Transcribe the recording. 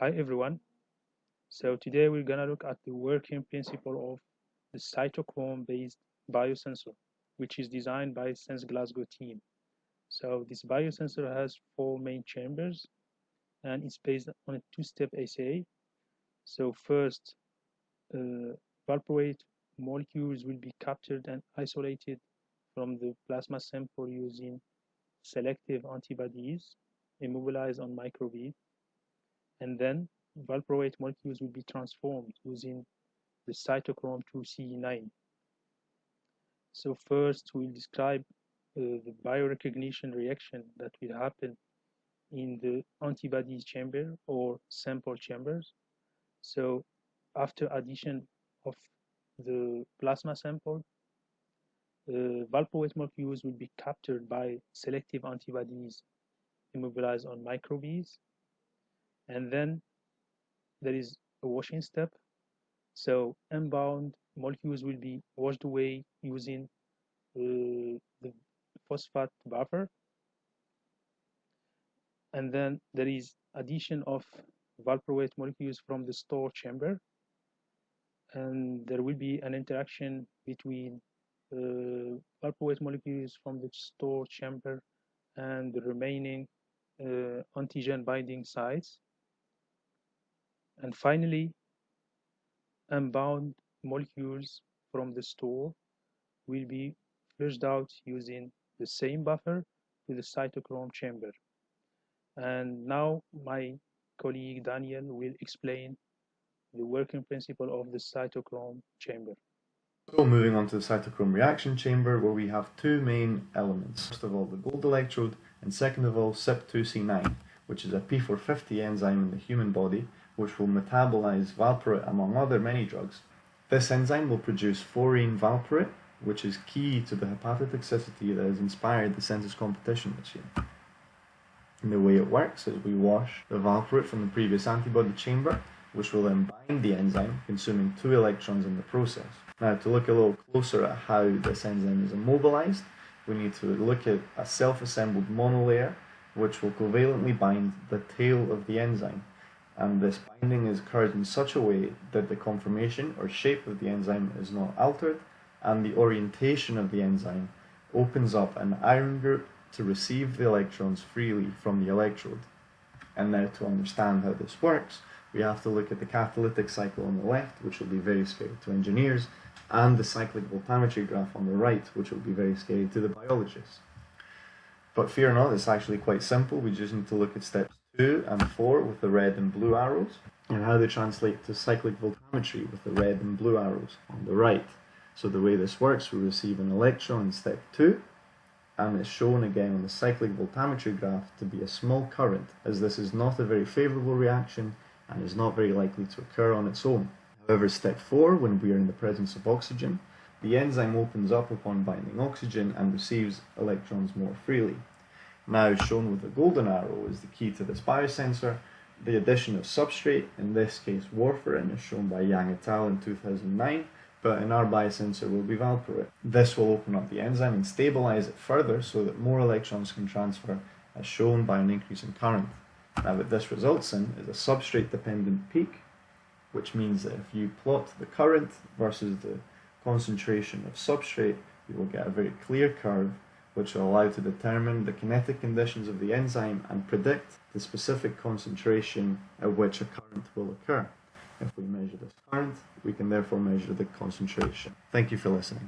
Hi everyone. So today we're gonna look at the working principle of the cytochrome based biosensor, which is designed by SenseGlasgow team. So this biosensor has four main chambers and it's based on a two-step assay. So first, valproate molecules will be captured and isolated from the plasma sample using selective antibodies immobilized on microbead, and then valproate molecules will be transformed using the cytochrome 2C9. So first we'll describe the biorecognition reaction that will happen in the antibodies chamber or sample chambers. So after addition of the plasma sample, valproate molecules will be captured by selective antibodies immobilized on microbeads, and then there is a washing step. So unbound molecules will be washed away using the phosphate buffer, and then there is addition of valproate molecules from the store chamber, and there will be an interaction between valproate molecules from the store chamber and the remaining antigen binding sites. And finally, unbound molecules from the store will be flushed out using the same buffer to the cytochrome chamber. And now my colleague Daniel will explain the working principle of the cytochrome chamber. So moving on to the cytochrome reaction chamber, where we have two main elements. First of all, the gold electrode, and second of all, CYP2C9, which is a P450 enzyme in the human body, which will metabolize valproate among other many drugs. This enzyme will produce fluorine valproate, which is key to the hepatotoxicity that has inspired the Senses competition this year. And the way it works is we wash the valproate from the previous antibody chamber, which will then bind the enzyme, consuming 2 electrons in the process. Now, to look a little closer at how this enzyme is immobilized, we need to look at a self-assembled monolayer, which will covalently bind the tail of the enzyme. And this binding is occurred in such a way that the conformation or shape of the enzyme is not altered, and the orientation of the enzyme opens up an iron group to receive the electrons freely from the electrode. And now, to understand how this works, we have to look at the catalytic cycle on the left, which will be very scary to engineers, and the cyclic voltammetry graph on the right, which will be very scary to the biologists. But fear not, it's actually quite simple. We just need to look at steps 2 and 4 with the red and blue arrows, and how they translate to cyclic voltammetry with the red and blue arrows on the right. So the way this works, we receive an electron in step 2, and it's shown again on the cyclic voltammetry graph to be a small current, as this is not a very favourable reaction and is not very likely to occur on its own. However, step 4, when we are in the presence of oxygen, the enzyme opens up upon binding oxygen and receives electrons more freely. Now, shown with the golden arrow is the key to this biosensor. The addition of substrate, in this case warfarin, is shown by Yang et al. In 2009, but in our biosensor will be valproate. This will open up the enzyme and stabilize it further so that more electrons can transfer, as shown by an increase in current. Now, what this results in is a substrate-dependent peak, which means that if you plot the current versus the concentration of substrate, you will get a very clear curve, which will allow to determine the kinetic conditions of the enzyme and predict the specific concentration at which a current will occur. If we measure this current, we can therefore measure the concentration. Thank you for listening.